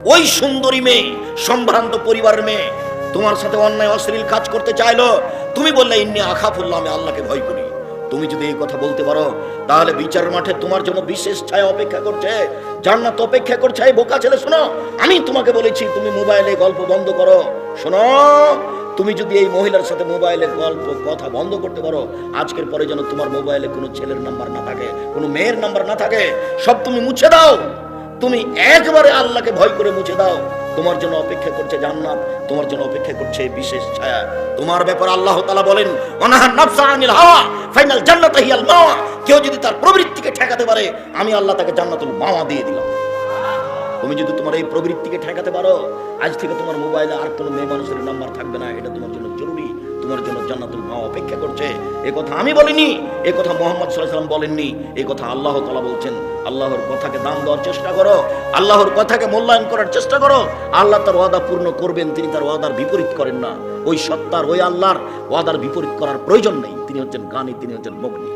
ওই সুন্দরী মেয়ে, সম্ভ্রান্ত পরিবারের মেয়ে তোমার সাথে অন্যায় অশ্লীল কাজ করতে চাইলো, তুমি বললে ইন্নী আখাফুল্লাহ, আমি আল্লাহকে ভয় করি। তুমি যদি এই কথা বলতে পারো, তাহলে বিচারের মাঠে তোমার জন্য বিশেষ ছায়া অপেক্ষা করছে, জান্নাত অপেক্ষা করছে। এই বোকা ছেলে শোনো, আমি তোমাকে বলেছি তুমি মোবাইলে গল্প বন্ধ করো। শোনো, তুমি যদি এই মহিলার সাথে মোবাইলে গল্প কথা বন্ধ করতে পারো, আজকের পরে যেন তোমার মোবাইলে কোনো ছেলের নাম্বার না থাকে, কোনো মেয়ের নাম্বার না থাকে, সব তুমি মুছে দাও। তুমি একবারে আল্লাহকে ভয় করে মুছে দাও। তোমার জন্য অপেক্ষা করছে জান্নাত, তোমার জন্য অপেক্ষা করছে বিশেষ ছায়া। তোমার ব্যাপারে আল্লাহ তাআলা বলেন, ওয়ানাহান নাফসা আনিল হাওয়া ফাইনাল জান্নাতু হিয়াল মাওয়া। কেউ যদি তার প্রবৃত্তিকে ঠেকাতে পারে, আমি আল্লাহ তাকে জান্নাতুল মাওয়া দিয়ে দিলাম। তুমি যদি তোমার এই প্রবৃত্তিকে ঠেকাতে পারো, আজ থেকে তোমার মোবাইলে আর কোনো মেয়ে মানুষের নাম্বার থাকবে না। এটা তোমার জন্য জরুরি, তোমার জন্য জান্নাতুল মাওয়া অপেক্ষা করছে। এই কথা আমি বলিনি, এই কথা মুহাম্মদ সাল্লাল্লাহু আলাইহি ওয়াসাল্লাম বলেননি, এই কথা আল্লাহ তাআলা বলছেন। আল্লাহর কথাকে দাম দেওয়ার চেষ্টা করো, আল্লাহর কথাকে মূল্যায়ন করার চেষ্টা করো। আল্লাহ তার ওয়াদা পূর্ণ করবেন, তিনি তার ওয়াদার বিপরীত করেন না। ওই সত্তার, ওই আল্লাহর ওয়াদার বিপরীত করার প্রয়োজন নেই। তিনি হচ্ছেন গানী, তিনি হচ্ছেন মগ্নী।